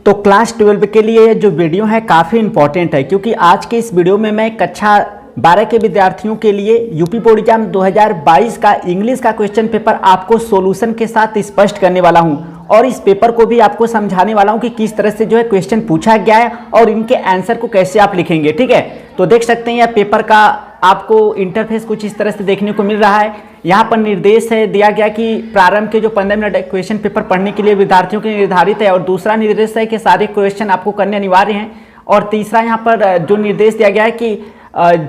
तो क्लास 12 के लिए जो वीडियो है काफ़ी इंपॉर्टेंट है, क्योंकि आज के इस वीडियो में मैं कक्षा 12 के विद्यार्थियों के लिए यूपी बोर्ड एग्जाम 2022 का इंग्लिश का क्वेश्चन पेपर आपको सॉल्यूशन के साथ स्पष्ट करने वाला हूं और इस पेपर को भी आपको समझाने वाला हूं कि किस तरह से जो है क्वेश्चन पूछा गया है और इनके आंसर को कैसे आप लिखेंगे। ठीक है, तो देख सकते हैं यह पेपर का आपको इंटरफेस कुछ इस तरह से देखने को मिल रहा है। यहाँ पर निर्देश है दिया गया कि प्रारंभ के जो 15 मिनट क्वेश्चन पेपर पढ़ने के लिए विद्यार्थियों के निर्धारित है, और दूसरा निर्देश है कि सारे क्वेश्चन आपको करने अनिवार्य हैं, और तीसरा यहाँ पर जो निर्देश दिया गया है कि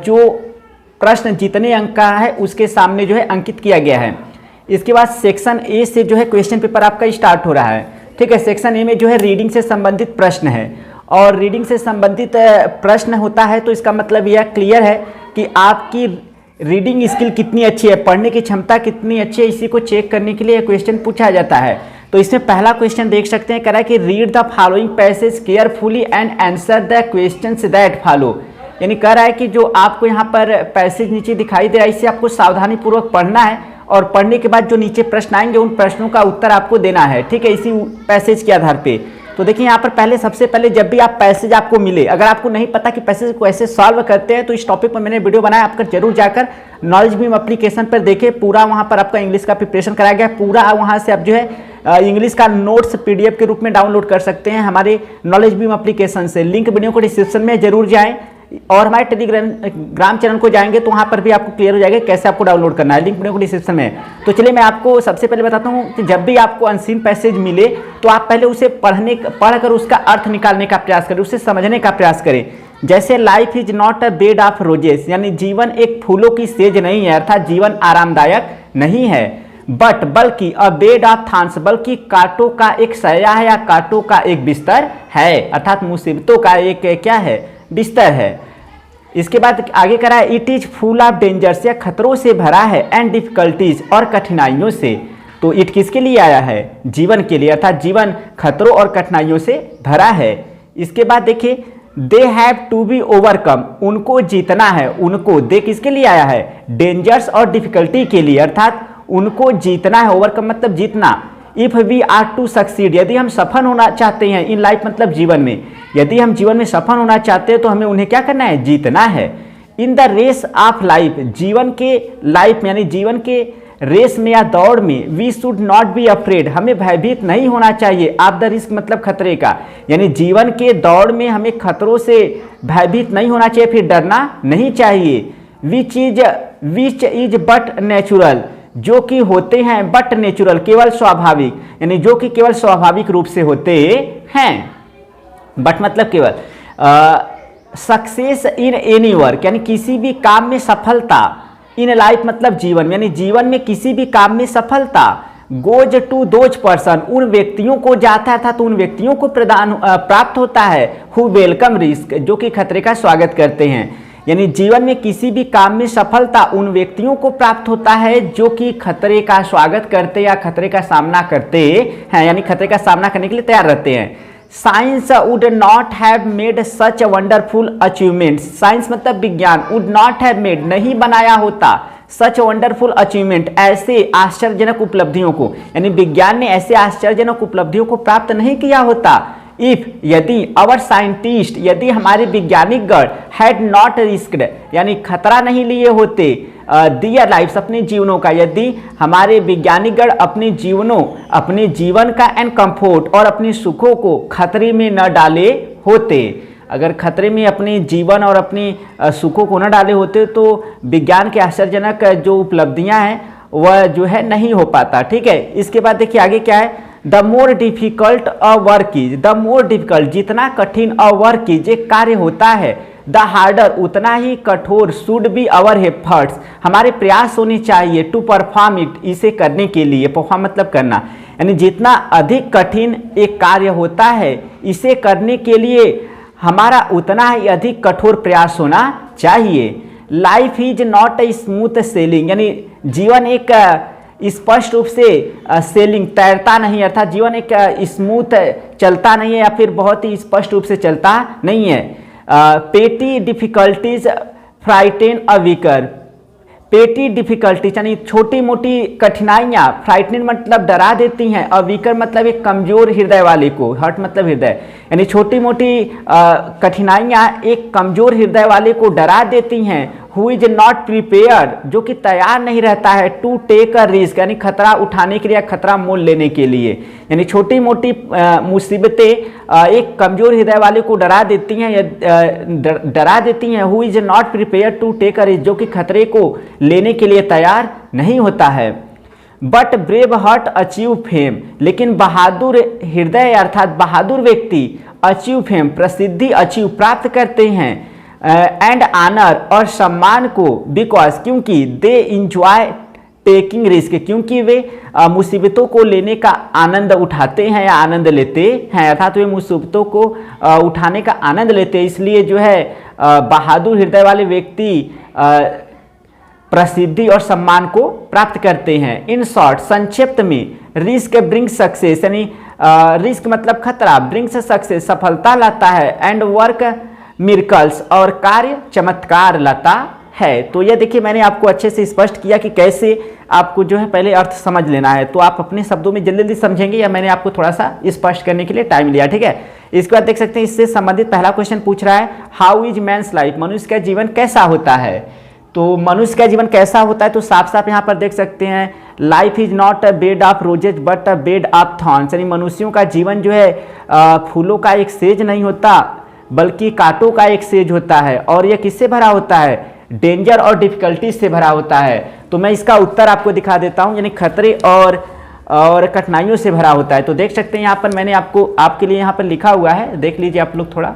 जो प्रश्न जितने अंक का है उसके सामने जो है अंकित किया गया है। इसके बाद सेक्शन ए से जो है क्वेश्चन पेपर आपका स्टार्ट हो रहा है। ठीक है, सेक्शन ए में जो है रीडिंग से संबंधित प्रश्न है, और रीडिंग से संबंधित प्रश्न होता है तो इसका मतलब यह क्लियर है कि आपकी रीडिंग स्किल कितनी अच्छी है, पढ़ने की क्षमता कितनी अच्छी है, इसी को चेक करने के लिए क्वेश्चन पूछा जाता है। तो इसमें पहला क्वेश्चन देख सकते हैं, कह रहा है कि read the following passage carefully and answer the questions that follow. यानी कह रहा है कि जो आपको यहाँ पर पैसेज नीचे दिखाई दे रहा है इसे आपको सावधानी पूर्वक पढ़ना है, और पढ़ने के बाद जो नीचे प्रश्न आएंगे उन प्रश्नों का उत्तर आपको देना है। ठीक है, इसी पैसेज के आधार पे। तो देखिए यहाँ पर सबसे पहले जब भी आप पैसेज आपको मिले, अगर आपको नहीं पता कि पैसेज को ऐसे सॉल्व करते हैं तो इस टॉपिक पर मैंने वीडियो बनाया, आपका जरूर जाकर नॉलेज बीम एप्लीकेशन पर देखें। पूरा वहाँ पर आपका इंग्लिश का प्रिपरेशन कराया गया, पूरा वहाँ से आप जो है इंग्लिश का नोट्स पीडीएफ के रूप में डाउनलोड कर सकते हैं हमारे नॉलेज बीम एप्लीकेशन से। लिंक वीडियो को डिस्क्रिप्शन में जरूर जाएँ, और हमारे टेलीग्राम चैनल को जाएंगे तो वहाँ पर भी आपको क्लियर हो जाएगा कैसे आपको डाउनलोड करना है। लिंक वीडियो को डिस्क्रिप्शन में है। तो चलिए मैं आपको सबसे पहले बताता हूँ कि जब भी आपको अनसीन पैसेज मिले तो आप पहले उसे पढ़कर उसका अर्थ निकालने का प्रयास करें, उसे समझने का प्रयास करें। जैसे life is not a bed of roses, यानी जीवन एक फूलों की सेज नहीं है, अर्थात जीवन आरामदायक नहीं है। बट बल्कि अ बेड ऑफ थॉर्न्स, बल्कि कांटों का एक सया है या कांटों का एक बिस्तर है, अर्थात मुसीबतों का एक क्या है, बिस्तर है। इसके बाद आगे करा है it is full of dangers, या खतरों से भरा है, एंड डिफिकल्टीज, और कठिनाइयों से। तो इट किसके लिए आया है, जीवन के लिए, अर्थात जीवन खतरों और कठिनाइयों से भरा है। इसके बाद देखिए they have to be overcome, उनको जीतना है, उनको दे किसके लिए आया है, डेंजर्स और डिफिकल्टी के लिए, अर्थात उनको जीतना है। ओवरकम मतलब जीतना। If we are to succeed, यदि हम सफल होना चाहते हैं इन लाइफ मतलब जीवन में, यदि हम जीवन में सफल होना चाहते हैं तो हमें उन्हें क्या करना है, जीतना है। In the race of life, जीवन के लाइफ में यानी जीवन के रेस में या दौड़ में, we should not be afraid, हमें भयभीत नहीं होना चाहिए। ऑफ द रिस्क मतलब खतरे का, यानी जीवन के दौड़ में हमें खतरों से भयभीत नहीं होना चाहिए, फिर डरना नहीं चाहिए। विच इज बट नेचुरल, जो कि होते हैं, बट नेचुरल केवल स्वाभाविक, यानी जो कि केवल स्वाभाविक रूप से होते हैं। बट मतलब केवल। सक्सेस इन एनी वर्क, यानी किसी भी काम में सफलता, इन लाइफ मतलब जीवन, यानी जीवन में किसी भी काम में सफलता, गोज टू दोज पर्सन, उन व्यक्तियों को जाता था तो उन व्यक्तियों को प्राप्त होता है, हु वेलकम रिस्क, जो कि खतरे का स्वागत करते हैं। यानी जीवन में किसी भी काम में सफलता उन व्यक्तियों को प्राप्त होता है जो कि खतरे का स्वागत करते या खतरे का सामना करते हैं, यानी खतरे का सामना करने के लिए तैयार रहते हैं। Science would not have made such wonderful achievement, science मतलब विज्ञान, वुड नॉट हैव मेड नहीं बनाया होता, सच वंडरफुल अचीवमेंट ऐसे आश्चर्यजनक उपलब्धियों को, यानी विज्ञान ने ऐसे आश्चर्यजनक उपलब्धियों को प्राप्त नहीं किया होता। इफ यदि अवर साइंटिस्ट, यदि हमारे वैज्ञानिकगण हैड नॉट रिस्क्ड, यानी खतरा नहीं लिए होते, दियर लाइफ्स अपने जीवनों का, यदि हमारे वैज्ञानिकगण अपने जीवन का एंड कंफर्ट और अपने सुखों को खतरे में न डाले होते, अगर खतरे में अपने जीवन और अपने सुखों को न डाले होते तो विज्ञान के आश्चर्यजनक जो उपलब्धियां हैं वह जो है नहीं हो पाता। ठीक है, इसके बाद देखिए आगे क्या है, the more difficult a work is, the more difficult जितना कठिन अ वर्क इज एक कार्य होता है, द हार्डर उतना ही कठोर, शुड बी अवर एफर्ट्स हमारे प्रयास होने चाहिए, टू परफॉर्म इट इसे करने के लिए, परफॉर्म मतलब करना, यानी जितना अधिक कठिन एक कार्य होता है इसे करने के लिए हमारा उतना ही अधिक कठोर प्रयास होना चाहिए। Life is not a smooth selling, यानी जीवन एक स्पष्ट रूप से सेलिंग तैरता नहीं, अर्थात जीवन एक स्मूथ चलता नहीं है या फिर बहुत ही स्पष्ट रूप से चलता नहीं है। पेटी डिफिकल्टीज फ्राइटेन अ वीकर, पेटी डिफिकल्टीज यानी छोटी मोटी कठिनाइयाँ, फ्राइटनिंग मतलब डरा देती हैं, और वीकर मतलब एक कमजोर हृदय वाले को, हर्ट मतलब हृदय, यानी छोटी मोटी कठिनाइयाँ एक कमजोर हृदय वाले को डरा देती हैं। हु इज नॉट प्रिपेयर, जो कि तैयार नहीं रहता है, टू टेक अ रिस्क यानी खतरा उठाने के लिए, खतरा मोल लेने के लिए, यानी छोटी मोटी मुसीबतें एक कमजोर हृदय वाले को डरा देती हैं या डरा देती हैं। Who is not prepare to take a risk, जो कि खतरे को लेने के लिए तैयार नहीं होता है। But brave heart achieve fame, लेकिन बहादुर हृदय अर्थात बहादुर व्यक्ति अचीव फेम प्रसिद्धि अचीव प्राप्त करते हैं, एंड आनर और सम्मान को, बिकॉज क्योंकि दे इंजॉय टेकिंग रिस्क, क्योंकि वे मुसीबतों को लेने का आनंद उठाते हैं या आनंद लेते हैं, अर्थात वे मुसीबतों को उठाने का आनंद लेते हैं, इसलिए जो है बहादुर हृदय वाले व्यक्ति प्रसिद्धि और सम्मान को प्राप्त करते हैं। इन शॉर्ट, संक्षिप्त में, रिस्क ब्रिंग सक्सेस यानी रिस्क मतलब खतरा, ब्रिंग्स सक्सेस सफलता लाता है, एंड वर्क मिरेकल्स और कार्य चमत्कार लाता है। तो यह देखिए मैंने आपको अच्छे से स्पष्ट किया कि कैसे आपको जो है पहले अर्थ समझ लेना है, तो आप अपने शब्दों में जल्दी जल्दी समझेंगे, या मैंने आपको थोड़ा सा स्पष्ट करने के लिए टाइम लिया, ठीक है। इसके बाद देख सकते हैं इससे संबंधित पहला क्वेश्चन पूछ रहा है, हाउ इज मैंस लाइफ, मनुष्य का जीवन कैसा होता है। तो मनुष्य का जीवन कैसा होता है, तो साफ साफ यहाँ पर देख सकते हैं, life is not a bed of roses but a bed of thorns, यानी मनुष्यों का जीवन जो है फूलों का एक सेज नहीं होता बल्कि कांटों का एक सेज होता है, और यह किससे भरा होता है, डेंजर और डिफिकल्टीज से भरा होता है। तो मैं इसका उत्तर आपको दिखा देता हूं, यानी खतरे और कठिनाइयों से भरा होता है। तो देख सकते हैं यहाँ पर मैंने आपके लिए यहाँ पर लिखा हुआ है, देख लीजिए आप लोग थोड़ा,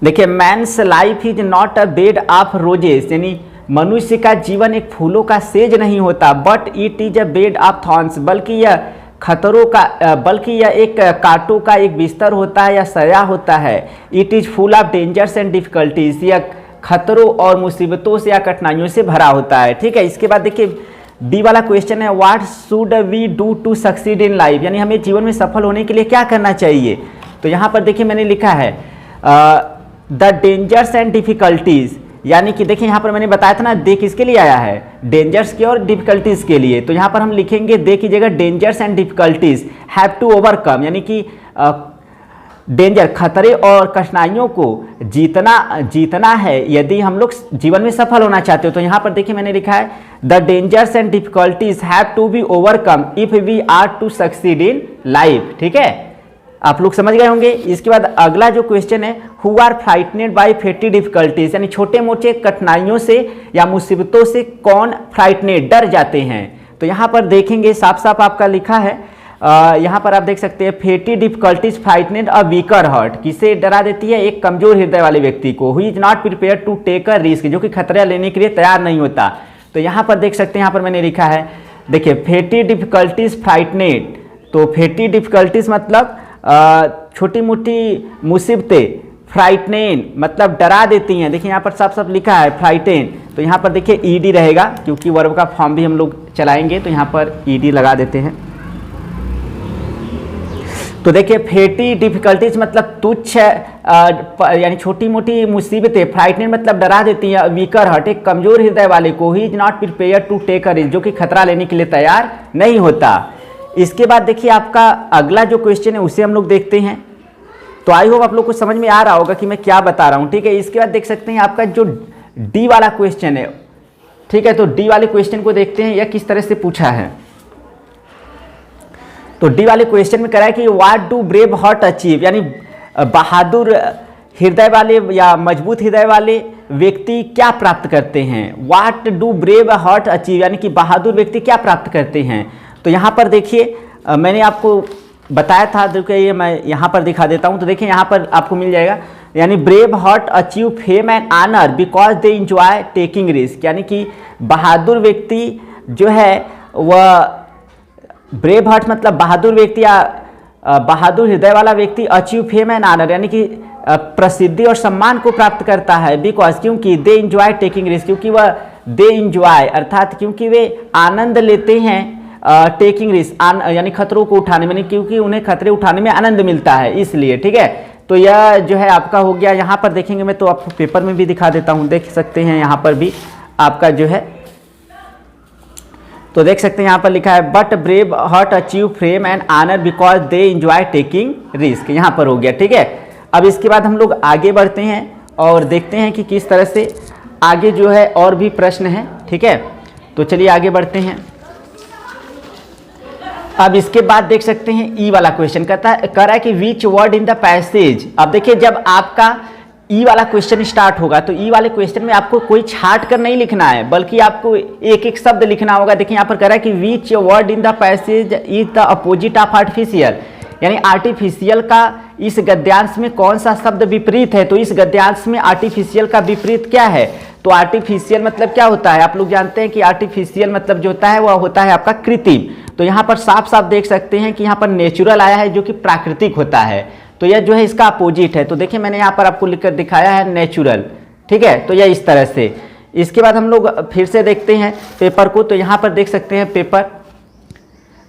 देखिए, men's life is not a bed of roses, यानी मनुष्य का जीवन एक फूलों का सेज नहीं होता, but it is a bed of thorns, बल्कि यह खतरों का बल्कि यह एक कांटों का एक बिस्तर होता है या सया होता है। It is full of dangers and difficulties, यह खतरों और मुसीबतों से या कठिनाइयों से भरा होता है, ठीक है। इसके बाद देखिए बी वाला क्वेश्चन है, what should we do to succeed in life, यानी हमें जीवन में सफल होने के लिए क्या करना चाहिए। तो यहाँ पर देखिए मैंने लिखा है द डेंजर्स एंड डिफिकल्टीज, यानी कि देखिए यहाँ पर मैंने बताया था ना, दे किसके लिए आया है, डेंजर्स के और डिफिकल्टीज के लिए। तो यहाँ पर हम लिखेंगे दे की जगह dangers and difficulties have to overcome, यानी कि डेंजर खतरे और कठिनाइयों को जीतना है यदि हम लोग जीवन में सफल होना चाहते हो। तो यहाँ पर देखिए मैंने लिखा है the dangers and difficulties have to be overcome if we are to succeed in life, ठीक है, आप लोग समझ गए होंगे। इसके बाद अगला जो क्वेश्चन है, हु आर फ्राइटनेड बाय फेटी डिफिकल्टीज, यानी छोटे मोटे कठिनाइयों से या मुसीबतों से कौन फ्राइटनेड डर जाते हैं। तो यहाँ पर देखेंगे साफ साफ आपका लिखा है, यहाँ पर आप देख सकते हैं फेटी डिफिकल्टीज फ्राइटनेड अ वीकर हार्ट, किसे डरा देती है, एक कमजोर हृदय वाले व्यक्ति को। Who is not prepare to take a risk, जो कि खतरा लेने के लिए तैयार नहीं होता। तो यहाँ पर देख सकते हैं, यहाँ पर मैंने लिखा है, देखिए फेटी डिफिकल्टीज फ्राइटनेड, तो फेटी डिफिकल्टीज मतलब छोटी मोटी मुसीबतें, फ्राइटनेन मतलब डरा देती हैं। देखिए यहाँ पर साफ साफ लिखा है फ्राइटेन, तो यहाँ पर देखिए ईडी रहेगा, क्योंकि वर्ब का फॉर्म भी हम लोग चलाएंगे, तो यहाँ पर ईडी लगा देते हैं। तो देखिए फेटी डिफिकल्टीज मतलब तुच्छ यानी छोटी मोटी मुसीबतें, फ्राइटनेन मतलब डरा देती हैं, वीकर हार्ट एक कमजोर हृदय वाले को, he is not prepare to take a risk, जो कि खतरा लेने के लिए तैयार नहीं होता। इसके बाद देखिए आपका अगला जो क्वेश्चन है उसे हम लोग देखते हैं। तो आई होप आप लोग को समझ में आ रहा होगा कि मैं क्या बता रहा हूं, ठीक है। इसके बाद देख सकते हैं आपका जो डी वाला क्वेश्चन है, ठीक है। तो डी वाले क्वेश्चन को देखते हैं यह किस तरह से पूछा है। तो डी वाले क्वेश्चन में करा है कि what do brave heart achieve, यानी बहादुर हृदय वाले या मजबूत हृदय वाले व्यक्ति क्या प्राप्त करते हैं। What do brave heart achieve, यानी कि बहादुर व्यक्ति क्या प्राप्त करते हैं। तो यहाँ पर देखिए मैंने आपको बताया था, देखिए ये मैं यहाँ पर दिखा देता हूँ। तो देखिए यहाँ पर आपको मिल जाएगा, यानी brave heart achieve fame and honour because they enjoy taking risk, यानी कि बहादुर व्यक्ति जो है वह, ब्रेव हार्ट मतलब बहादुर व्यक्ति या बहादुर हृदय वाला व्यक्ति अचीव फेम एंड ऑनर, यानी कि प्रसिद्धि और सम्मान को प्राप्त करता है, बिकॉज क्योंकि दे इंजॉय टेकिंग रिस्क, क्योंकि वह दे इंजॉय अर्थात क्योंकि वे आनंद लेते हैं टेकिंग रिस्क यानी खतरों को उठाने में, क्योंकि उन्हें खतरे उठाने में आनंद मिलता है, इसलिए, ठीक है। तो यह जो है आपका हो गया। यहाँ पर देखेंगे, मैं तो आपको पेपर में भी दिखा देता हूँ, देख सकते हैं यहाँ पर भी आपका जो है, तो देख सकते हैं यहाँ पर लिखा है but brave heart achieve fame and honour because they enjoy taking risk, यहाँ पर हो गया। ठीक है, अब इसके बाद हम लोग आगे बढ़ते हैं और देखते हैं कि किस तरह से आगे जो है और भी प्रश्न है। ठीक है, तो चलिए आगे बढ़ते हैं। अब इसके बाद देख सकते हैं ई वाला क्वेश्चन कह रहा है कि which word in the passage. अब देखिए जब आपका ई वाला क्वेश्चन स्टार्ट होगा तो ई वाले क्वेश्चन में आपको कोई छाट कर नहीं लिखना है, बल्कि आपको एक एक शब्द लिखना होगा। देखिए यहाँ पर कह रहा है कि which word in the passage is the opposite of artificial, यानी आर्टिफिशियल का इस गद्यांश में कौन सा शब्द विपरीत है। तो इस गद्यांश में आर्टिफिशियल का विपरीत क्या है, तो आर्टिफिशियल मतलब क्या होता है, आप लोग जानते हैं कि आर्टिफिशियल मतलब जो होता है वह होता है आपका कृत्रिम। तो यहाँ पर साफ साफ देख सकते हैं कि यहाँ पर नेचुरल आया है जो कि प्राकृतिक होता है, तो यह जो है इसका अपोजिट है। तो देखिए मैंने यहाँ पर आपको लिखकर दिखाया है नेचुरल। ठीक है, तो यह इस तरह से। इसके बाद हम लोग फिर से देखते हैं पेपर को, तो यहाँ पर देख सकते हैं पेपर,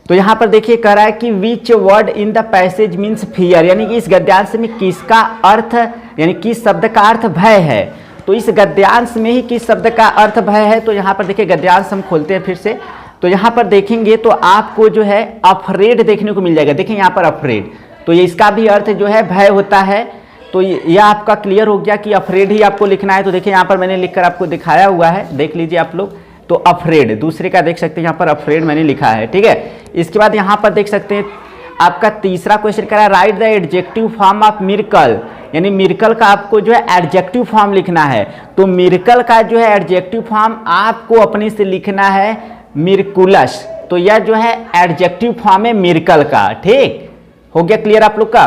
तो यहाँ पर देखिए कह रहा है कि which word in the passage means fear, यानी कि इस गद्यांश में किसका अर्थ, यानी किस शब्द का अर्थ भय है। तो इस गद्यांश में ही किस शब्द का अर्थ भय है, तो यहाँ पर देखिए गद्यांश हम खोलते हैं फिर से, तो यहाँ पर देखेंगे तो आपको जो है अफ्रेड देखने को मिल जाएगा। देखिए यहाँ पर अफ्रेड, तो ये इसका भी अर्थ जो है भय होता है। तो यह आपका क्लियर हो गया कि अफ्रेड ही आपको लिखना है। तो देखिए यहाँ पर मैंने लिखकर आपको दिखाया हुआ है, देख लीजिए आप लोग। तो अफ्रेड दूसरे का देख सकते हैं, यहाँ पर अफ्रेड मैंने लिखा है। ठीक है, इसके बाद यहाँ पर देख सकते हैं आपका तीसरा क्वेश्चन कह रहा है right the adjective form of miracle, यानी मिरेकल का आपको जो है एडजेक्टिव फॉर्म लिखना है। तो मिरेकल का जो है एडजेक्टिव फॉर्म आपको अपने से लिखना है मिरकुलस, तो यह जो है एडजेक्टिव फॉर्म है मिरेकल का। ठीक हो गया क्लियर आप लोग का।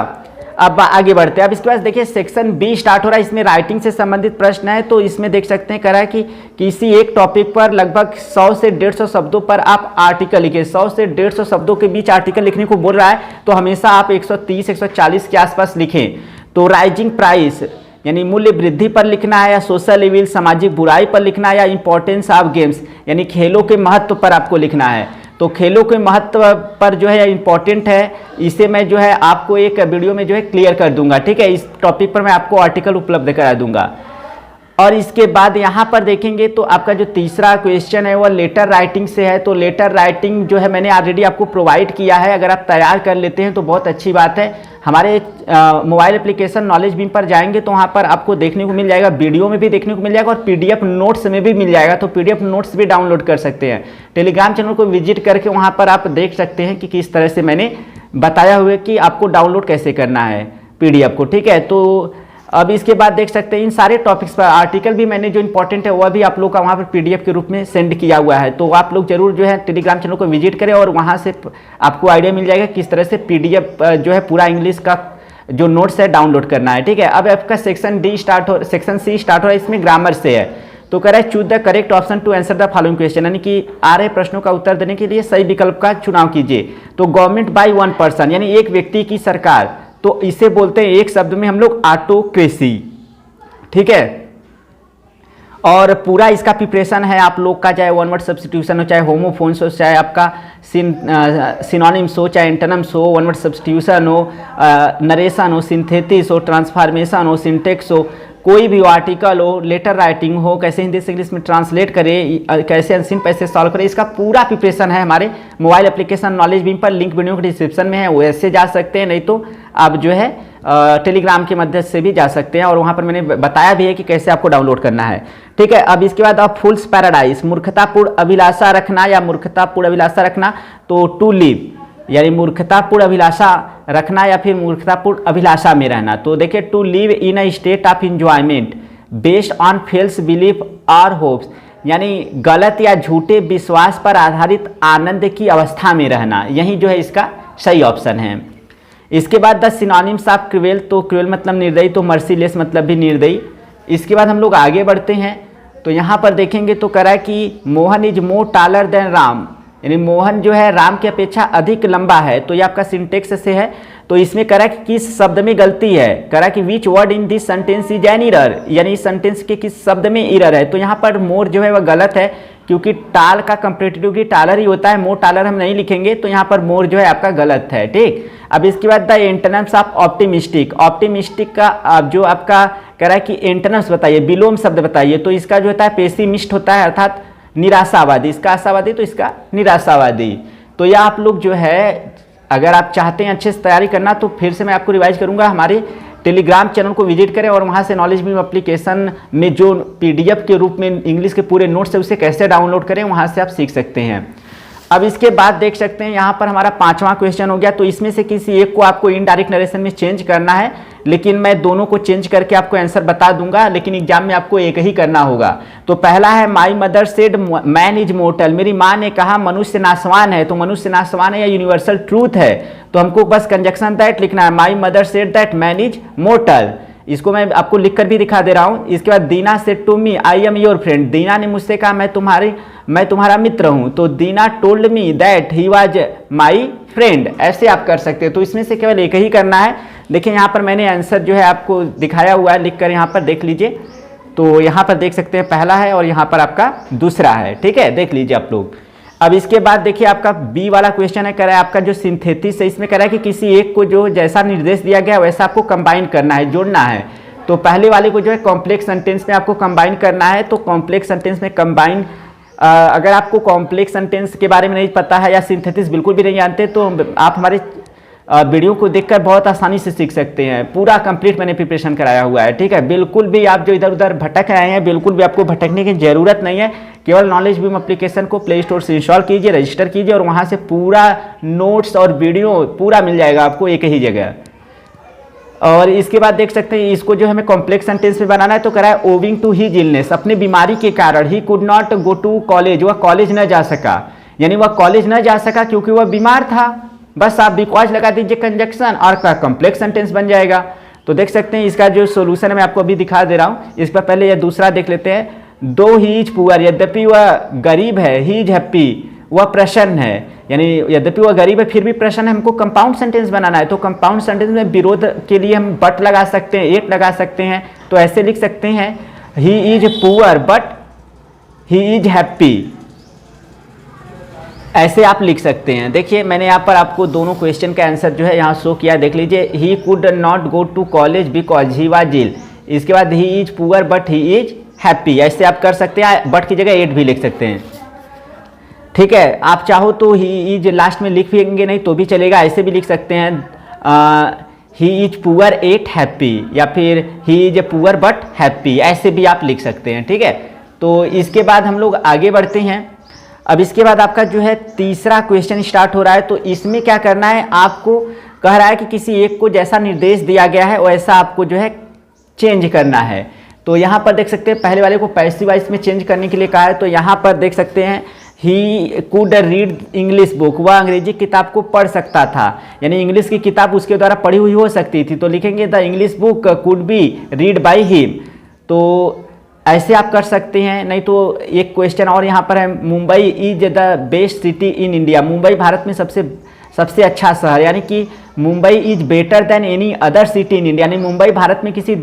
अब आगे बढ़ते हैं। अब इसके बाद देखिए सेक्शन बी स्टार्ट हो रहा है, इसमें राइटिंग से संबंधित प्रश्न है। तो इसमें देख सकते हैं कह रहा है कि किसी एक टॉपिक पर लगभग 100 से 150 शब्दों पर आप आर्टिकल लिखे। 100 से 150 शब्दों के बीच आर्टिकल लिखने को बोल रहा है, तो हमेशा आप 130-140 के आसपास लिखें। तो राइजिंग प्राइस यानी मूल्य वृद्धि पर लिखना है, या सोशल इविल सामाजिक बुराई पर लिखना है, या इंपॉर्टेंस ऑफ गेम्स यानी खेलों के महत्व पर आपको लिखना है। तो खेलों के महत्व पर जो है इंपॉर्टेंट है, इसे मैं जो है आपको एक वीडियो में जो है क्लियर कर दूंगा। ठीक है, इस टॉपिक पर मैं आपको आर्टिकल उपलब्ध करा दूंगा। और इसके बाद यहाँ पर देखेंगे तो आपका जो तीसरा क्वेश्चन है वह लेटर राइटिंग से है। तो लेटर राइटिंग जो है मैंने ऑलरेडी आपको प्रोवाइड किया है, अगर आप तैयार कर लेते हैं तो बहुत अच्छी बात है। हमारे मोबाइल एप्लीकेशन नॉलेज बीम पर जाएंगे तो वहाँ पर आपको देखने को मिल जाएगा, वीडियो में भी देखने को मिल जाएगा और पीडीएफ नोट्स में भी मिल जाएगा। तो पीडीएफ नोट्स भी डाउनलोड कर सकते हैं। टेलीग्राम चैनल को विजिट करके वहाँ पर आप देख सकते हैं कि किस तरह से मैंने बताया हुआ है कि आपको डाउनलोड कैसे करना है पीडीएफ को। ठीक है, तो अब इसके बाद देख सकते हैं इन सारे टॉपिक्स पर आर्टिकल भी मैंने जो इंपॉर्टेंट है वह भी आप लोग का वहाँ पर पीडीएफ के रूप में सेंड किया हुआ है। तो आप लोग जरूर जो है टेलीग्राम चैनल को विजिट करें और वहाँ से आपको आइडिया मिल जाएगा किस तरह से पीडीएफ जो है पूरा इंग्लिश का जो नोट्स है डाउनलोड करना है। ठीक है, अब आपका सेक्शन सी स्टार्ट हो रहा है, इसमें ग्रामर से है। तो कह रहा है choose the correct option to answer the following question, यानी कि आ रहे प्रश्नों का उत्तर देने के लिए सही विकल्प का चुनाव कीजिए। तो गवर्नमेंट बाय वन पर्सन यानी एक व्यक्ति की सरकार, तो इसे बोलते हैं एक शब्द में हम लोग ऑटोक्रेसी। ठीक है, और पूरा इसका प्रिपरेशन है आप लोग का, चाहे वन वर्ड सब्स्टिट्यूशन हो, चाहे होमोफोन्स हो, चाहे आपका सिनोनिम्स हो, चाहे एंटोनिम्स हो, वन वर्ड सब्स्टिट्यूशन हो, नरेशन हो, सिंथेसिस हो, ट्रांसफॉर्मेशन हो, सिंटेक्स हो, कोई भी आर्टिकल हो, लेटर राइटिंग हो, कैसे हिंदी से इंग्लिश में ट्रांसलेट करें, कैसे अनसीन पैसेज सॉल्व करें, इसका पूरा प्रिपरेशन है हमारे मोबाइल एप्लीकेशन नॉलेज बीम पर। लिंक वीडियो के डिस्क्रिप्शन में है, वैसे जा सकते हैं, नहीं तो आप जो है टेलीग्राम के मदद से भी जा सकते हैं, और वहाँ पर मैंने बताया भी है कि कैसे आपको डाउनलोड करना है। ठीक है, अब इसके बाद आप फूल्स पैराडाइज, मूर्खतापूर्ण अभिलाषा रखना या मूर्खतापूर्ण अभिलाषा रखना। तो टू लिव यानी मूर्खतापूर्ण अभिलाषा रखना या फिर मूर्खतापूर्ण अभिलाषा में रहना। तो देखिए to live in a state of enjoyment based on false belief और होप्स, यानी गलत या झूठे विश्वास पर आधारित आनंद की अवस्था में रहना, यही जो है इसका सही ऑप्शन है। इसके बाद द सिनोनिम्स ऑफ क्रूएल, तो क्रूएल मतलब निर्दयी, तो मर्सीलेस मतलब भी निर्दयी। इसके बाद हम लोग आगे बढ़ते हैं, तो यहाँ पर देखेंगे तो कह रहा है कि Mohan is more taller than Ram, यानी मोहन जो है राम की अपेक्षा अधिक लंबा है। तो ये आपका सिंटेक्स से है। तो इसमें कह रहा है कि किस शब्द में गलती है, कह रहा है कि which word in this sentence is an error, यानी इस सेंटेंस के किस शब्द में एरर है। तो यहाँ पर मोर जो है वह गलत है, क्योंकि टाल का कंपेरेटिवली टालर ही होता है, मोर टालर हम नहीं लिखेंगे, तो यहाँ पर मोर जो है आपका गलत है। ठीक, अब इसके बाद the antonyms of optimistic, optimistic का जो आपका कह रहा है कि एंटोनिम्स बताइए, विलोम शब्द बताइए। तो इसका जो होता है पेसिमिस्ट होता है, अर्थात निराशावादी। इसका आशावादी तो इसका निराशावादी। तो यह आप लोग जो है अगर आप चाहते हैं अच्छे से तैयारी करना तो फिर से मैं आपको रिवाइज करूंगा, हमारे टेलीग्राम चैनल को विजिट करें और वहां से नॉलेज बीम एप्लीकेशन में जो पीडीएफ के रूप में इंग्लिश के पूरे नोट्स है उसे कैसे डाउनलोड करें, वहां से आप सीख सकते हैं। अब इसके बाद देख सकते हैं यहाँ पर हमारा 5वां क्वेश्चन हो गया। तो इसमें से किसी एक को आपको इनडायरेक्ट नरेशन में चेंज करना है, लेकिन मैं दोनों को चेंज करके आपको आंसर बता दूंगा, लेकिन एग्जाम में आपको एक ही करना होगा। तो पहला है my mother said man is mortar, मेरी माँ ने कहा मनुष्य नाशवान है। तो मनुष्य नाशवान है या यूनिवर्सल ट्रूथ है, तो हमको बस कंजक्शन दैट लिखना है, my mother said that man is mortar. इसको मैं आपको लिखकर भी दिखा दे रहा हूं। इसके बाद Dina said to me I am your friend, Dina ने मुझसे कहा मैं तुम्हारा मित्र हूं। तो Dina told me that he was my friend, ऐसे आप कर सकते हैं। तो इसमें से केवल एक ही करना है। देखिए यहाँ पर मैंने आंसर जो है आपको दिखाया हुआ है, लिखकर यहाँ पर देख लीजिए। तो यहाँ पर देख सकते हैं पहला है और यहाँ पर आपका दूसरा है, ठीक है, देख लीजिए आप लोग। अब इसके बाद देखिए आपका बी वाला क्वेश्चन है, कह रहा है आपका जो सिंथेसिस है, इसमें कह रहा है कि किसी एक को जो जैसा निर्देश दिया गया है वैसा आपको कंबाइन करना है, जोड़ना है। तो पहले वाले को जो है कॉम्प्लेक्स सेंटेंस में आपको कंबाइन करना है। तो कॉम्प्लेक्स सेंटेंस में कंबाइन, अगर आपको कॉम्प्लेक्स सेंटेंस के बारे में नहीं पता है या सिंथेसिस बिल्कुल भी नहीं जानते तो आप हमारे वीडियो को देखकर बहुत आसानी से सीख सकते हैं। पूरा कंप्लीट मैंने प्रिपरेशन कराया हुआ है, ठीक है। बिल्कुल भी आप जो इधर उधर भटक रहे हैं, बिल्कुल भी आपको भटकने की जरूरत नहीं है। केवल नॉलेज बीम एप्लीकेशन को प्ले स्टोर से इंस्टॉल कीजिए, रजिस्टर कीजिए और वहां से पूरा नोट्स और वीडियो पूरा मिल जाएगा आपको एक ही जगह। और इसके बाद देख सकते हैं इसको जो हमें कॉम्प्लेक्स सेंटेंस में बनाना है। तो कह रहा है ओविंग टू हिज इलनेस, अपनी बीमारी के कारण ही could not go to college, वह कॉलेज न जा सका, यानी वह कॉलेज न जा सका क्योंकि वह बीमार था। बस आप बिकॉज लगा दीजिए कंजक्शन और कॉम्प्लेक्स सेंटेंस बन जाएगा। तो देख सकते हैं इसका जो सोल्यूशन है मैं आपको अभी दिखा दे रहा हूँ। इस पर पहले यह दूसरा देख लेते हैं। दो ही इज पुअर, यद्यपि वह गरीब है, ही इज हैप्पी, वह प्रसन्न है, यानी यद्यपि वह गरीब है फिर भी प्रसन्न है। हमको कंपाउंड सेंटेंस बनाना है। तो कंपाउंड सेंटेंस में विरोध के लिए हम बट लगा सकते हैं, एट लगा सकते हैं। तो ऐसे लिख सकते हैं he is poor but he is happy, ऐसे आप लिख सकते हैं। देखिए मैंने यहाँ पर आपको दोनों क्वेश्चन का आंसर जो है यहाँ शो किया, देख लीजिए। He could not go to college because he was ill, इसके बाद he is poor but he is happy, ऐसे आप कर सकते हैं। बट की जगह एट भी लिख सकते हैं, ठीक है। आप चाहो तो ही इज लास्ट में लिखेंगे नहीं तो भी चलेगा, ऐसे भी लिख सकते हैं he is poor at happy, या फिर he is poor but happy, ऐसे भी आप लिख सकते हैं, ठीक है। तो इसके बाद हम लोग आगे बढ़ते हैं। अब इसके बाद आपका जो है तीसरा क्वेश्चन स्टार्ट हो रहा है। तो इसमें क्या करना है, आपको कह रहा है कि किसी एक को जैसा निर्देश दिया गया है वैसा आपको जो है चेंज करना है। तो यहाँ पर देख सकते हैं पहले वाले को पैसिव वॉइस में चेंज करने के लिए कहा है। तो यहाँ पर देख सकते हैं he could read English book, वह अंग्रेजी किताब को पढ़ सकता था, यानी इंग्लिश की किताब उसके द्वारा पढ़ी हुई हो सकती थी। तो लिखेंगे the English book could be read by him, तो ऐसे आप कर सकते हैं। नहीं तो एक क्वेश्चन और यहाँ पर है, Mumbai is the best city in India, Mumbai Bharat में सबसे अच्छा शहर, यानी कि Mumbai is better than any other city in India, यानी मुंबई भारत में किसी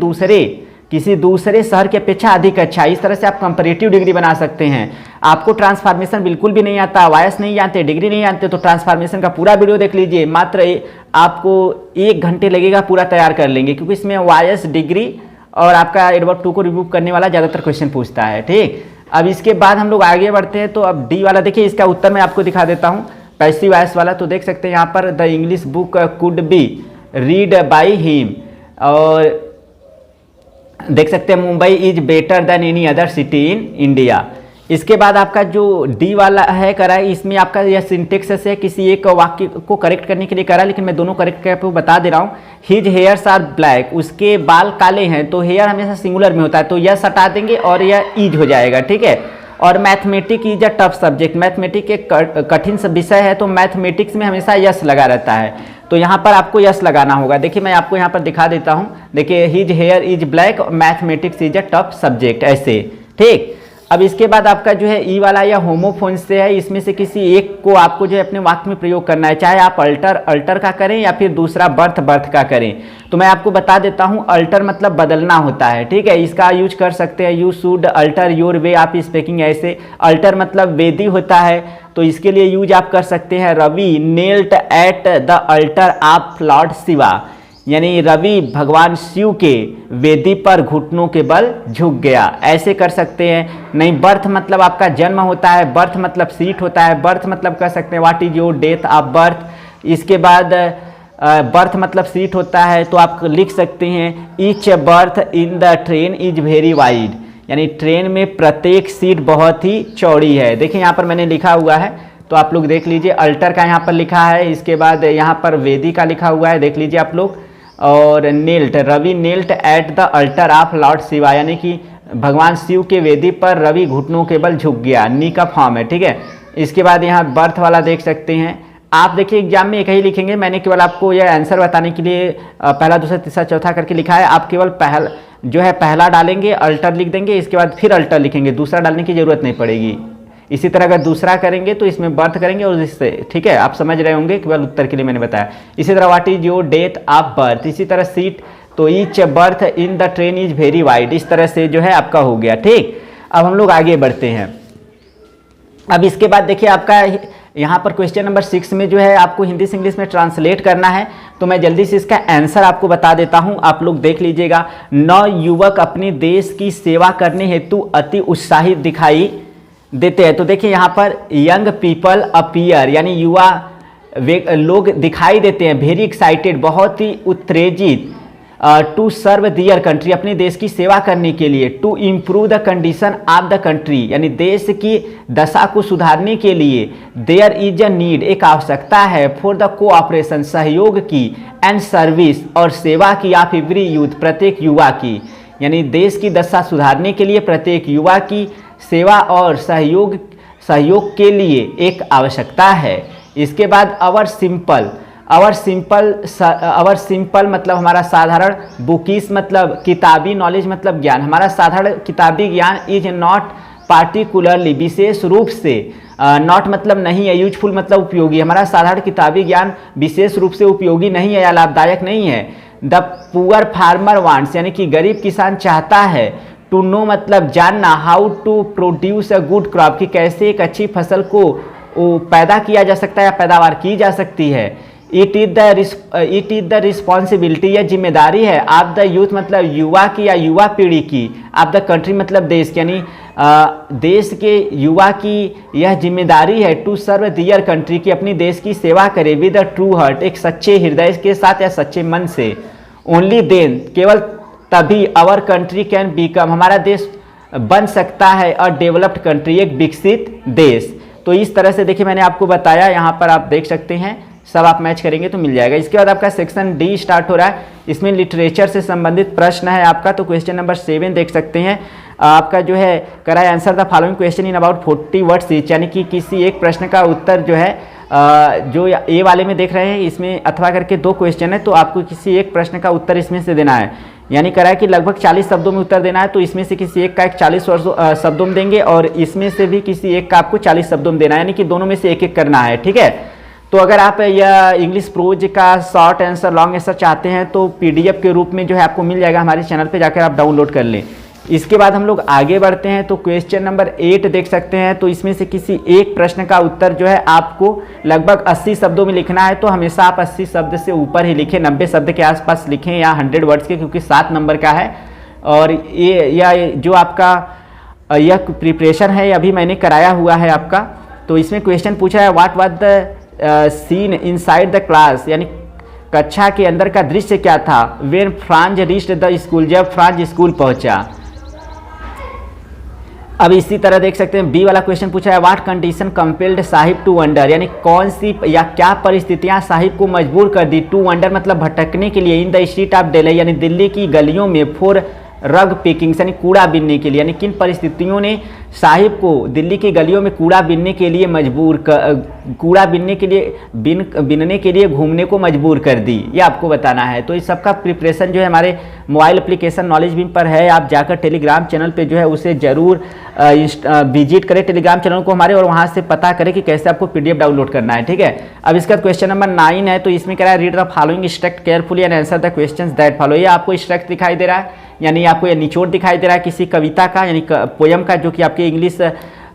दूसरे शहर की अपेक्षा अधिक अच्छा। इस तरह से आप कंपैरेटिव डिग्री बना सकते हैं। आपको ट्रांसफॉर्मेशन बिल्कुल भी नहीं आता, वायस नहीं जानते, डिग्री नहीं जानते, तो ट्रांसफॉर्मेशन का पूरा वीडियो देख लीजिए। मात्र आपको 1 घंटे लगेगा, पूरा तैयार कर लेंगे, क्योंकि इसमें वायस, डिग्री और आपका एडवर्ब टू को रिमूव करने वाला ज़्यादातर क्वेश्चन पूछता है, ठीक। अब इसके बाद हम लोग आगे बढ़ते हैं। तो अब डी वाला देखिए, इसका उत्तर मैं आपको दिखा देता हूँ, पैसिव वॉइस वाला। तो देख सकते हैं यहाँ पर the English book could be read by him, और देख सकते हैं Mumbai is better than any other city in India. इसके बाद आपका जो डी वाला है करा है, इसमें आपका यह सिंटेक्स से किसी एक वाक्य को करेक्ट करने के लिए करा, लेकिन मैं दोनों करेक्ट करके आपको बता दे रहा हूँ। हिज हेयर्स आर ब्लैक, उसके बाल काले हैं। तो हेयर हमेशा सिंगुलर में होता है, तो यह हटा देंगे और यह इज हो जाएगा, ठीक है। और mathematic is a tough subject, mathematic एक कठिन विषय है, तो मैथमेटिक्स में हमेशा यस लगा रहता है। तो यहाँ पर आपको यस लगाना होगा। देखिए मैं आपको यहाँ पर दिखा देता हूँ, देखिए his here is black, mathematics is a tough subject, ऐसे, ठीक। अब इसके बाद आपका जो है ई वाला या होमोफोन्स से है, इसमें से किसी एक को आपको जो है अपने वाक्य में प्रयोग करना है, चाहे आप अल्टर का करें या फिर दूसरा बर्थ का करें। तो मैं आपको बता देता हूं, अल्टर मतलब बदलना होता है, ठीक है। इसका यूज कर सकते हैं, you should alter your way of speaking, ऐसे। अल्टर मतलब वेदी होता है, तो इसके लिए यूज आप कर सकते हैं Ravi knelt at the altar of lord Shiva, यानी रवि भगवान शिव के वेदी पर घुटनों के बल झुक गया, ऐसे कर सकते हैं। नहीं, बर्थ मतलब आपका जन्म होता है, बर्थ मतलब सीट होता है, बर्थ मतलब कर सकते हैं what is your date of birth. इसके बाद बर्थ मतलब सीट होता है, तो आप लिख सकते हैं each berth in the train is very wide, यानी ट्रेन में प्रत्येक सीट बहुत ही चौड़ी है। देखिए यहाँ पर मैंने लिखा हुआ है, तो आप लोग देख लीजिए, अल्टर का यहाँ पर लिखा है, इसके बाद यहाँ पर वेदी का लिखा हुआ है, देख लीजिए आप लोग। और knelt, Ravi knelt at the altar of lord Shiva, यानी कि भगवान शिव के वेदी पर रवि घुटनों के बल झुक गया, नी का फॉर्म है, ठीक है। इसके बाद यहाँ बर्थ वाला देख सकते हैं आप। देखिए एग्जाम में एक ही लिखेंगे, मैंने केवल आपको यह आंसर बताने के लिए पहला दूसरा तीसरा चौथा करके लिखा है। आप केवल पहला डालेंगे, अल्टर लिख देंगे, इसके बाद फिर अल्टर लिखेंगे, दूसरा डालने की जरूरत नहीं पड़ेगी। इसी तरह अगर दूसरा करेंगे तो इसमें बर्थ करेंगे और इससे, ठीक है, आप समझ रहे होंगे, केवल उत्तर के लिए मैंने बताया। इसी तरह what is your date of birth, इसी तरह सीट, तो each berth in the train is very wide, इस तरह से जो है आपका हो गया, ठीक। अब हम लोग आगे बढ़ते हैं। अब इसके बाद देखिए आपका यहाँ पर क्वेश्चन नंबर 6 में जो है आपको हिंदी से इंग्लिश में ट्रांसलेट करना है, तो मैं जल्दी से इसका आंसर आपको बता देता हूँ, आप लोग देख लीजिएगा। 9 युवक अपने देश की सेवा करने हेतु अति उत्साहित दिखाई देते हैं। तो देखिए यहाँ पर यंग पीपल अपीयर, यानी युवा लोग दिखाई देते हैं, वेरी एक्साइटेड, बहुत ही उत्तेजित, टू सर्व दियर कंट्री, अपने देश की सेवा करने के लिए, to improve the condition of the country, यानी देश की दशा को सुधारने के लिए, देयर इज अ नीड, एक आवश्यकता है, फॉर द कोऑपरेशन, सहयोग की, एंड सर्विस, और सेवा की, ऑफ एवरी यूथ, प्रत्येक युवा की, यानी देश की दशा सुधारने के लिए प्रत्येक युवा की सेवा और सहयोग के लिए एक आवश्यकता है। इसके बाद अवर सिंपल मतलब हमारा साधारण, बुकिस मतलब किताबी, नॉलेज मतलब ज्ञान, हमारा साधारण किताबी ज्ञान, इज नॉट पार्टिकुलरली, विशेष रूप से, नॉट मतलब नहीं है, यूजफुल मतलब उपयोगी, हमारा साधारण किताबी ज्ञान विशेष रूप से उपयोगी नहीं है या लाभदायक नहीं है। द पुअर फार्मर वांट्स, यानी कि गरीब किसान चाहता है, टू नो मतलब जानना, how to produce a good crop, कि कैसे एक अच्छी फसल को पैदा किया जा सकता है या पैदावार की जा सकती है। इट इज द रिस्पॉन्सिबिलिटी, यह जिम्मेदारी है, आप द यूथ मतलब युवा की या युवा पीढ़ी की, आप द कंट्री मतलब देश, यानी देश के युवा की यह जिम्मेदारी है, टू सर्व दियर कंट्री, की अपनी देश की सेवा करे, विद अ ट्रू हार्ट, एक सच्चे हृदय के साथ या सच्चे मन से। ओनली देन, केवल तभी, आवर कंट्री कैन बिकम, हमारा देश बन सकता है, अ डेवलप्ड कंट्री, एक विकसित देश। तो इस तरह से देखिए मैंने आपको बताया, यहाँ पर आप देख सकते हैं, सब आप मैच करेंगे तो मिल जाएगा। इसके बाद आपका सेक्शन डी स्टार्ट हो रहा है, इसमें लिटरेचर से संबंधित प्रश्न है आपका। तो क्वेश्चन नंबर 7 देख सकते हैं, आपका जो है करा है answer the following question in about 40 words each, यानी कि किसी एक प्रश्न का उत्तर जो है जो ए वाले में देख रहे हैं, इसमें अथवा करके 2 क्वेश्चन है, तो आपको किसी एक प्रश्न का उत्तर इसमें से देना है, यानी करा है कि लगभग 40 शब्दों में उत्तर देना है। तो इसमें से किसी एक का 40 शब्दों में देंगे और इसमें से भी किसी एक का आपको 40 शब्दों में देना है, यानी कि दोनों में से एक एक करना है, ठीक है। तो अगर आप यह इंग्लिश प्रोज का शॉर्ट आंसर लॉन्ग आंसर चाहते हैं तो PDF के रूप में जो है आपको मिल जाएगा, हमारे चैनल पे जाकर आप डाउनलोड कर लें। इसके बाद हम लोग आगे बढ़ते हैं, तो क्वेश्चन नंबर 8 देख सकते हैं। तो इसमें से किसी एक प्रश्न का उत्तर जो है आपको लगभग 80 शब्दों में लिखना है, तो हमेशा आप 80 शब्द से ऊपर ही लिखें, 90 शब्द के आसपास लिखें या 100 वर्ड्स के, क्योंकि 7 नंबर का है। और ये जो आपका यह प्रिपरेशन है अभी मैंने कराया हुआ है आपका। तो इसमें क्वेश्चन पूछा है what was the scene inside the class, यानी कक्षा के अंदर का दृश्य क्या था, when Franz reached the school, जब फ्रांज स्कूल पहुंचा। अब इसी तरह देख सकते हैं बी वाला क्वेश्चन पूछा है what condition compelled Saheb to wonder, यानी कौन सी या क्या परिस्थितियां साहिब को मजबूर कर दी, टू वंडर मतलब भटकने के लिए, in the street of Delhi, यानी दिल्ली की गलियों में, फॉर रग पिकिंग्स, यानी कूड़ा बीनने के लिए, यानी किन परिस्थितियों ने साहिब को दिल्ली की गलियों में कूड़ा बीनने के लिए कूड़ा बीनने के लिए बीनने के लिए घूमने को मजबूर कर दी, ये आपको बताना है। तो इस सब का प्रिपरेशन जो है हमारे मोबाइल एप्लीकेशन नॉलेज बीम पर है, आप जाकर टेलीग्राम चैनल पे जो है उसे ज़रूर विजिट करें टेलीग्राम चैनल को हमारे, और वहाँ से पता करें कि कैसे आपको PDF डाउनलोड करना है, ठीक है। अब इसका क्वेश्चन नंबर 9 है, तो इसमें क्या है, read the following struct carefully and answer the questions that follow. ये आपको स्ट्रक्ट दिखाई दे रहा है, यानी आपको ये निचोड़ दिखाई दे रहा है किसी कविता का, यानी पोयम का, जो कि आपके इंग्लिश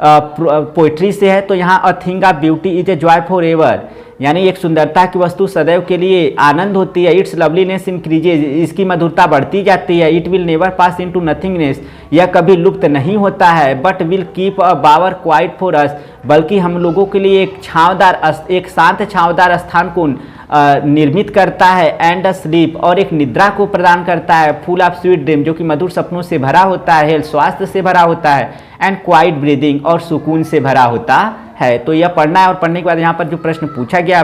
पोइट्री से है। तो यहाँ a thing of beauty is a joy for ever, यानी एक सुंदरता की वस्तु सदैव के लिए आनंद होती है। इट्स लवलीनेस इंक्रीजेज, इसकी मधुरता बढ़ती जाती है। It will never pass into nothingness, यह कभी लुप्त नहीं होता है। But will keep a bower quiet for us, बल्कि हम लोगों के लिए एक शांत छांवदार स्थान को निर्मित करता है। एंड अ स्लीप, और एक निद्रा को प्रदान करता है। फुल ऑफ स्वीट ड्रीम, जो कि मधुर सपनों से भरा होता है। हेल्थ, स्वास्थ्य से भरा होता है। एंड क्वाइट ब्रीदिंग, और सुकून से भरा होता है। तो यह पढ़ना है और पढ़ने के बाद यहाँ पर जो प्रश्न पूछा गया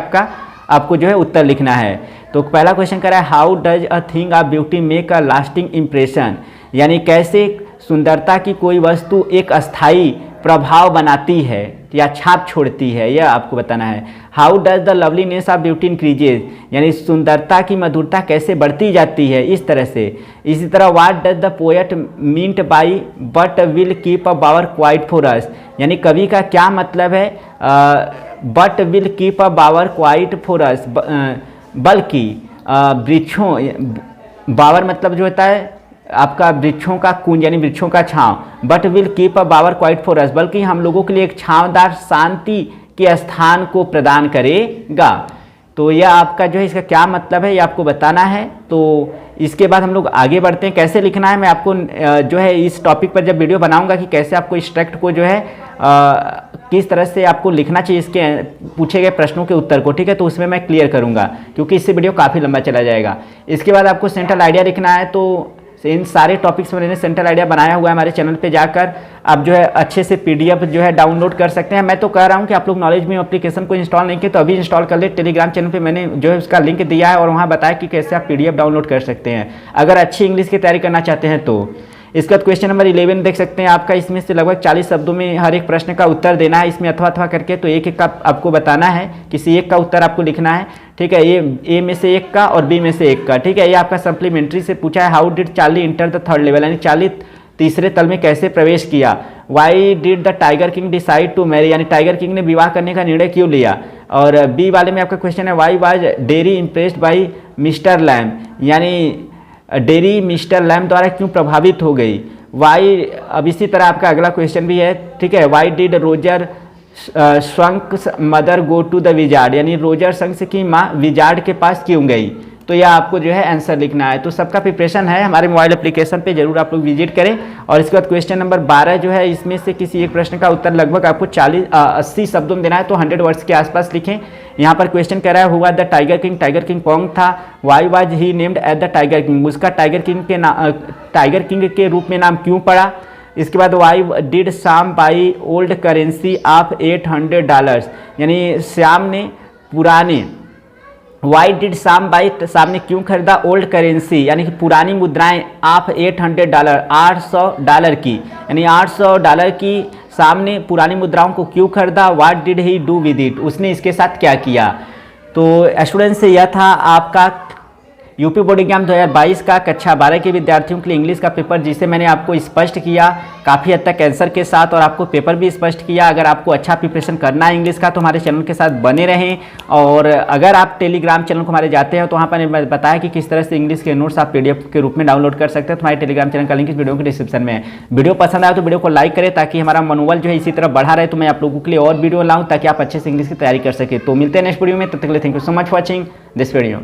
आपको जो है उत्तर लिखना है। तो पहला क्वेश्चन कह रहा है how does a thing of beauty make a lasting impression, यानी कैसे सुंदरता की कोई वस्तु एक अस्थाई प्रभाव बनाती है या छाप छोड़ती है, यह आपको बताना है। How does the loveliness of beauty increases, यानी सुंदरता की मधुरता कैसे बढ़ती जाती है, इस तरह से। इसी तरह what does the poet meant by but will keep a bower quiet for us, यानी कवि का क्या मतलब है but will keep a bower quiet for us, बल्कि वृक्षों, बावर मतलब जो होता है आपका वृक्षों का कुंज यानी वृक्षों का छांव। But will keep a bower quiet for us, बल्कि हम लोगों के लिए एक छांवदार शांति के स्थान को प्रदान करेगा। तो यह आपका जो है इसका क्या मतलब है ये आपको बताना है। तो इसके बाद हम लोग आगे बढ़ते हैं। कैसे लिखना है मैं आपको जो है इस टॉपिक पर जब वीडियो बनाऊंगा कि कैसे आपको इस टेक्स्ट को जो है किस तरह से आपको लिखना चाहिए इसके पूछे गए प्रश्नों के उत्तर को, ठीक है। तो उसमें मैं क्लियर करूंगा क्योंकि इससे वीडियो काफ़ी लंबा चला जाएगा। इसके बाद आपको सेंट्रल आइडिया लिखना है। तो इन सारे टॉपिक्स में मैंने सेंट्रल आइडिया बनाया हुआ है। हमारे चैनल पे जाकर आप जो है अच्छे से पीडीएफ जो है डाउनलोड कर सकते हैं। मैं तो कह रहा हूं कि आप लोग नॉलेज में एप्लीकेशन को इंस्टॉल नहीं किए तो अभी इंस्टॉल कर ले। टेलीग्राम चैनल पे मैंने जो है उसका लिंक दिया है और वहां बताया कि कैसे आप पीडीएफ डाउनलोड कर सकते हैं अगर अच्छी इंग्लिश की तैयारी करना चाहते हैं तो। इसके बाद क्वेश्चन नंबर 11 देख सकते हैं आपका, इसमें से लगभग 40 शब्दों में हर एक प्रश्न का उत्तर देना है। इसमें अथवा करके तो एक एक का आपको बताना है, किसी एक का उत्तर आपको लिखना है, ठीक है। ए में से एक का और बी में से एक का, ठीक है। ये आपका सप्लीमेंट्री से पूछा है। How did Charlie enter the third level, यानी चार्ली तीसरे तल में कैसे प्रवेश किया। Why did the tiger king decide to marry, यानी टाइगर किंग ने विवाह करने का निर्णय क्यों लिया। और बी वाले में आपका क्वेश्चन है why was Derry impressed by Mr Lamb, यानी डेरी मिस्टर लैम द्वारा क्यों प्रभावित हो गई। वाई, अब इसी तरह आपका अगला क्वेश्चन भी है, ठीक है। Why did Roger Shanks mother go to the wizard, यानी रोजर शंक्स की माँ विजार्ड के पास क्यों गई। तो यह आपको जो है आंसर लिखना है। तो सबका प्रिपरेशन है हमारे मोबाइल एप्लीकेशन पे, जरूर आप लोग विजिट करें। और इसके बाद क्वेश्चन नंबर 12 जो है इसमें से किसी एक प्रश्न का उत्तर लगभग आपको 80 शब्दों में देना है, तो 100 वर्ड्स के आसपास लिखें। यहाँ पर क्वेश्चन कह रहा है हुआ the tiger king, tiger king कौन था। Why was he named at the tiger king, उसका टाइगर किंग के रूप में नाम क्यों पड़ा। इसके बाद वाई डिड शाम बाई ओल्ड करेंसी ऑफ $800, यानी श्याम ने पुराने, वाई डिड शाम ने क्यों खरीदा ओल्ड करेंसी, यानी कि पुरानी मुद्राएं ऑफ $800, $800 की, यानी $800 की शाम ने पुरानी मुद्राओं को क्यों खरीदा। What did he do with it, उसने इसके साथ क्या किया। तो स्टूडेंट्स यह था आपका यूपी बोर्ड एग्जाम 2022 का कक्षा 12 के विद्यार्थियों के लिए इंग्लिश का पेपर, जिसे मैंने आपको स्पष्ट किया काफ़ी हद तक आंसर के साथ, और आपको पेपर भी स्पष्ट किया। अगर आपको अच्छा प्रिपरेशन करना है इंग्लिश का तो हमारे चैनल के साथ बने रहें। और अगर आप टेलीग्राम चैनल को हमारे जाते हैं तो वहाँ पर मैंने बताया कि किस तरह से इंग्लिश के नोट्स आप PDF के रूप में डाउनलोड कर सकते हैं। तो हमारे टेलीग्राम चैनल का लिंक इस वीडियो के डिस्क्रिप्शन में है। वीडियो पसंद आया तो वीडियो को लाइक करें ताकि हमारा मनोबल जो है इसी तरह बढ़ा रहे। तो मैं आप लोगों के लिए और वीडियो लाऊँ ताकि आप अच्छे से इंग्लिश की तैयारी कर सकें। तो मिलते हैं नेक्स्ट वीडियो में, तब तक के लिए thank you so much for watching this video.